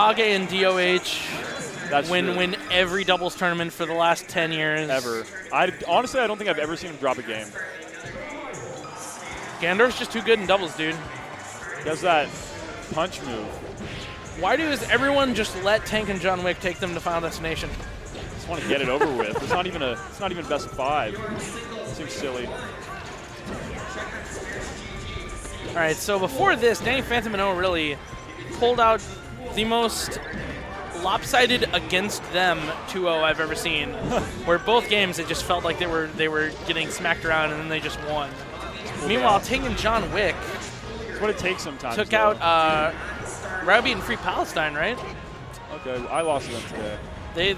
Age and DOH True. win every doubles tournament for the last 10 years. Ever. Honestly, I don't think I've ever seen him drop a game. Gandorf's just too good in doubles, dude. Does that punch move. Why does everyone just let Tank and John Wick take them to Final Destination? Just want to get it over with. It's not even best of 5. Seems silly. All right, so before this, DannyPhantom and ORLY pulled out the most lopsided against them 2-0 I've ever seen, where both games it just felt like they were getting smacked around and then they just won. Meanwhile, Tank and John Wick That's what it takes sometimes. took out Robbie and Free Palestine, right? Okay, I lost to them today.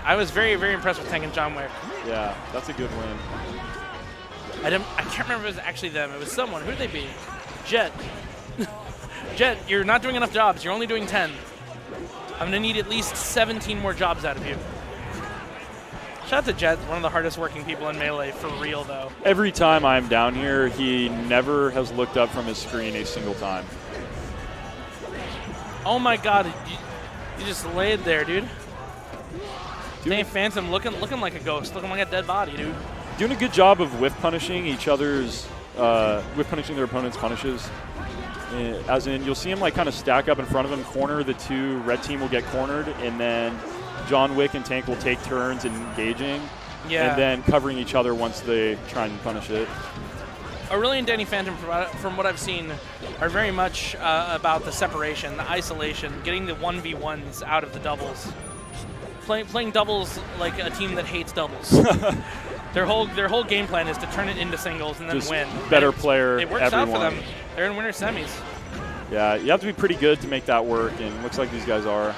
I was very, very impressed with Tank and John Wick. Yeah, that's a good win. I can't remember if it was actually them. It was someone. Who did they beat? Jet. Jet, you're not doing enough jobs. You're only doing 10. I'm going to need at least 17 more jobs out of you. Shout out to Jet, one of the hardest working people in Melee, for real, though. Every time I'm down here, he never has looked up from his screen a single time. Oh, my God. You just laid there, dude. DannyPhantom looking like a ghost, looking like a dead body, dude. Doing a good job of whiff punishing each other's, whiff punishing their opponent's punishes. As in, you'll see him like kind of stack up in front of him, corner the two, red team will get cornered, and then John Wick and Tank will take turns in engaging, and then covering each other once they try and punish it. ORLY and DannyPhantom, from what I've seen, are very much about the separation, the isolation, getting the 1v1s out of the doubles. Playing doubles like a team that hates doubles. Their whole game plan is to turn it into singles and then Just win. Better player, it works everyone. out for them. They're in winter semis. Yeah, you have to be pretty good to make that work, and it looks like these guys are.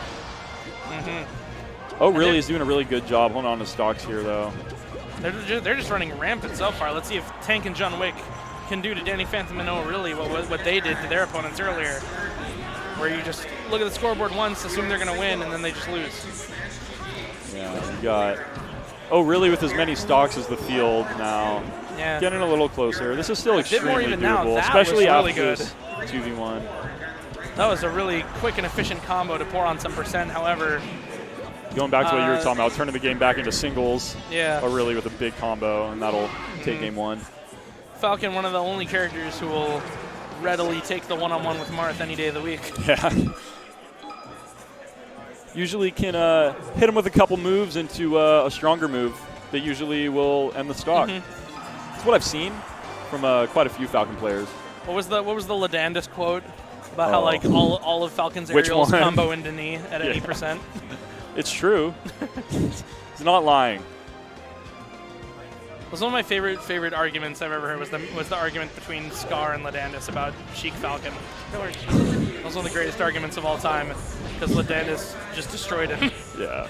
Oh, really? Is doing a really good job holding on to stocks here, though. They're just running rampant so far. Let's see if Tank and John Wick can do to DannyPhantom and ORLY what they did to their opponents earlier, where you just look at the scoreboard once, assume they're going to win, and then they just lose. Yeah, you got ORLY with as many stocks as the field now. Yeah. Getting a little closer. This is still extremely even doable, now. That especially was really after good. this 2v1. That was a really quick and efficient combo to pour on some percent. However, going back to what you were talking about, turning the game back into singles. Yeah. ORLY with a big combo, and that'll take game 1. Falcon, one of the only characters who will readily take the one-on-one with Marth any day of the week. Yeah. Usually can hit him with a couple moves into a stronger move that usually will end the stock. That's what I've seen from quite a few Falcon players. What was the Ladandis quote about how like all of Falcon's aerials combo into knee at 80%? It's true. He's not lying. It was one of my favorite arguments I've ever heard was the argument between Scar and Ladandis about Sheik Falcon. That was one of the greatest arguments of all time because Ladandis just destroyed him. Yeah.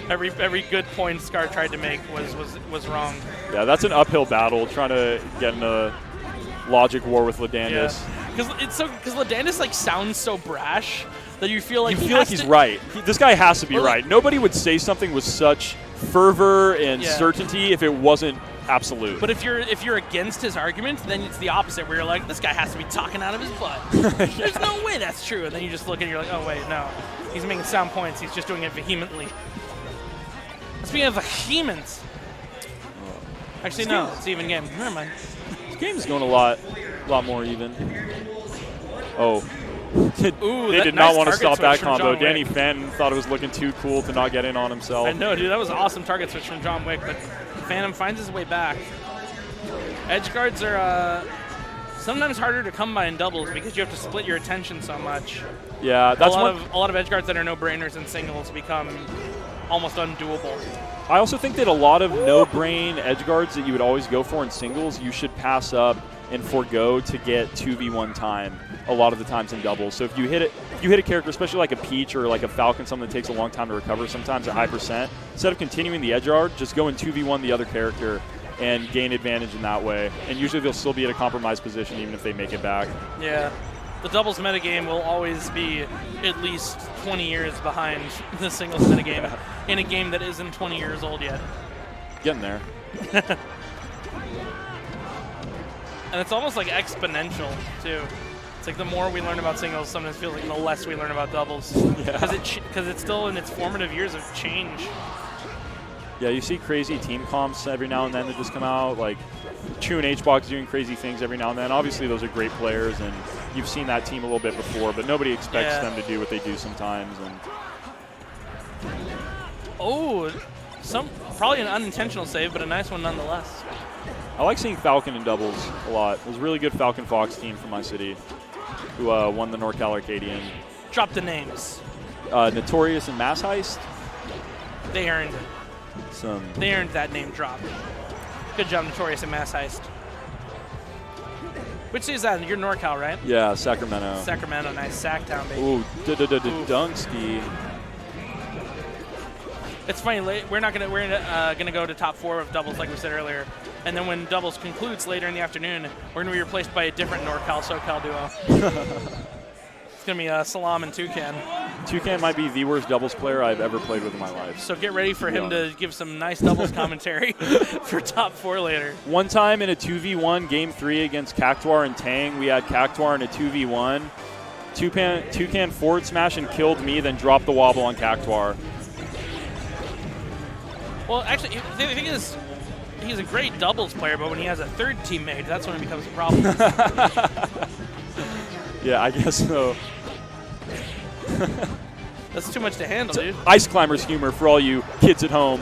Every good point Scar tried to make was wrong. Yeah, that's an uphill battle trying to get in a logic war with Ladandis. Because Ladandis like sounds so brash that you feel like he's right. This guy has to be right. Nobody would say something with such fervor and certainty if it wasn't absolute. But if you're against his argument, then it's the opposite, where you're like, this guy has to be talking out of his butt. There's no way that's true. And then you just look and you're like, oh wait, no, he's making sound points. He's just doing it vehemently. Speaking of vehement, actually no, it's even game. Never mind. This game is going a lot more even. Oh. Ooh, they did not nice want to stop that combo. DannyPhantom thought it was looking too cool to not get in on himself. I know, dude. That was an awesome target switch from John Wick, but Phantom finds his way back. Edge guards are sometimes harder to come by in doubles because you have to split your attention so much. Yeah, that's a lot of edge guards that are no-brainers in singles become almost undoable. I also think that a lot of no-brain edge guards that you would always go for in singles, you should pass up and forego to get 2v1 time a lot of the times in doubles. So if you hit a character, especially like a Peach or like a Falcon, something that takes a long time to recover, sometimes a high percent, instead of continuing the edge guard, just go and 2v1 the other character and gain advantage in that way. And usually they'll still be at a compromised position even if they make it back. Yeah. The doubles metagame will always be at least 20 years behind the singles metagame in a game that isn't 20 years old yet. Getting there. And it's almost like exponential, too. It's like the more we learn about singles, sometimes feels like the less we learn about doubles. Yeah. Because it's still in its formative years of change. Yeah, you see crazy team comps every now and then that just come out, like Chu and HBox doing crazy things every now and then. Obviously, those are great players, and you've seen that team a little bit before, but nobody expects them to do what they do sometimes. And oh, probably an unintentional save, but a nice one nonetheless. I like seeing Falcon in doubles a lot. It was a really good Falcon Fox team from my city who won the NorCal Arcadian. Drop the names. Notorious and Mass Heist. They earned it. They earned that name drop. Good job, Notorious and Mass Heist. Which city is that? You're NorCal, right? Yeah, Sacramento. Sacramento, nice. Sacktown, baby. Ooh, Dunksky. It's funny. We're gonna go to top 4 of doubles, like we said earlier, and then when doubles concludes later in the afternoon, we're gonna be replaced by a different NorCal SoCal duo. It's gonna be Salam and Toucan. Toucan might be the worst doubles player I've ever played with in my life. So get ready for him to give some nice doubles commentary for top 4 later. One time in a 2v1 game 3 against Cactuar and Tang, we had Cactuar in a 2v1. Toucan forward smash and killed me, then dropped the wobble on Cactuar. Well, actually, the thing is, he's a great doubles player, but when he has a third teammate, that's when it becomes a problem. Yeah, I guess so. That's too much to handle, dude. Ice Climbers humor for all you kids at home.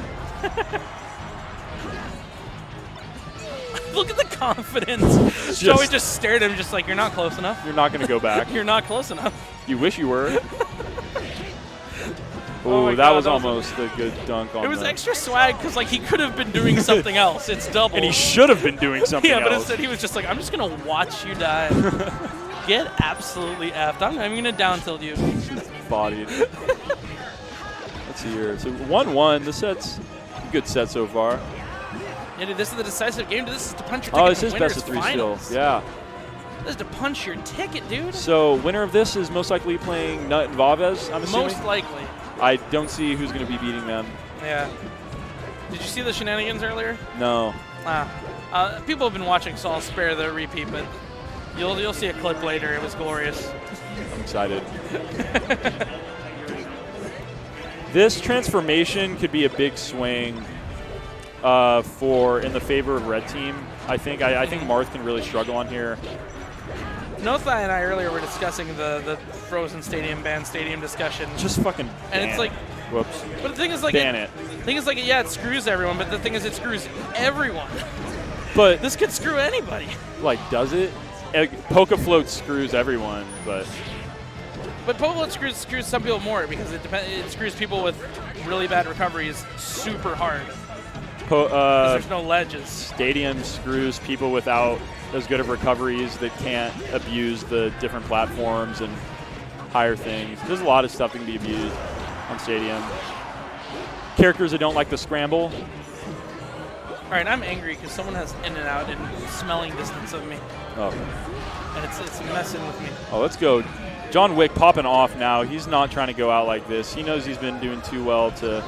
Look at the confidence. Joey just stared at him just like, you're not close enough. You're not going to go back. You're not close enough. You wish you were. Oh, that was almost a good dunk on it was extra swag because like he could have been doing something else. It's double. And he should have been doing something else. Yeah, but instead he was just like, I'm just going to watch you die. Get absolutely effed. I'm going to down tilt you. Bodied. Let's see here. So 1-1. The set's a good set so far. Yeah, dude, this is the decisive game. This is to punch your ticket. Oh, this is best of 3 still. Yeah. This is to punch your ticket, dude. So winner of this is most likely playing Nut and Vavez, I'm assuming? Most likely. I don't see who's going to be beating them. Yeah. Did you see the shenanigans earlier? No. People have been watching, so I'll spare the repeat, but you'll see a clip later. It was glorious. I'm excited. This transformation could be a big swing in the favor of red team. I think Marth can really struggle on here. Nothai and I earlier were discussing the Frozen Stadium ban stadium discussion. Just fucking and it's like, whoops. But the thing is, like, ban it. The thing is, like, yeah, it screws everyone. But the thing is, it screws everyone. But this could screw anybody. Like, does it? Poke Float screws everyone, but Poke Float screws some people more because it screws people with really bad recoveries super hard. There's no ledges. Stadium screws people without as good of recoveries that can't abuse the different platforms and higher things. There's a lot of stuff that can be abused on Stadium. Characters that don't like the scramble. All right, I'm angry because someone has in and out in smelling distance of me. Oh. And it's messing with me. Oh, let's go. John Wick popping off now. He's not trying to go out like this. He knows he's been doing too well to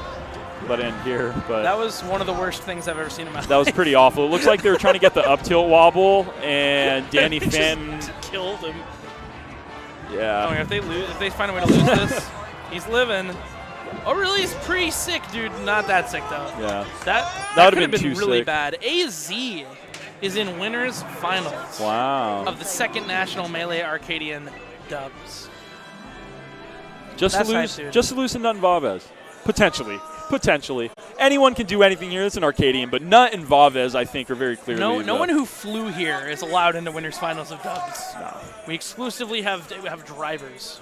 let in here. But that was one of the worst things I've ever seen in my life. That was pretty awful. It looks like they were trying to get the up tilt wobble, and DannyPhantom just killed him. Yeah. Oh, if they find a way to lose this, he's living. Oh, really? He's pretty sick, dude. Not that sick, though. Yeah. That would have been too really sick. bad. AZ is in winners finals. Wow. Of the second National Melee Arcadian dubs. Just to lose to Nut and Vavez. Potentially. Anyone can do anything here. It's an Arcadian, but Nut and Vavez, I think, are very clearly. No one who flew here is allowed into winners finals of dubs. No. We exclusively have drivers.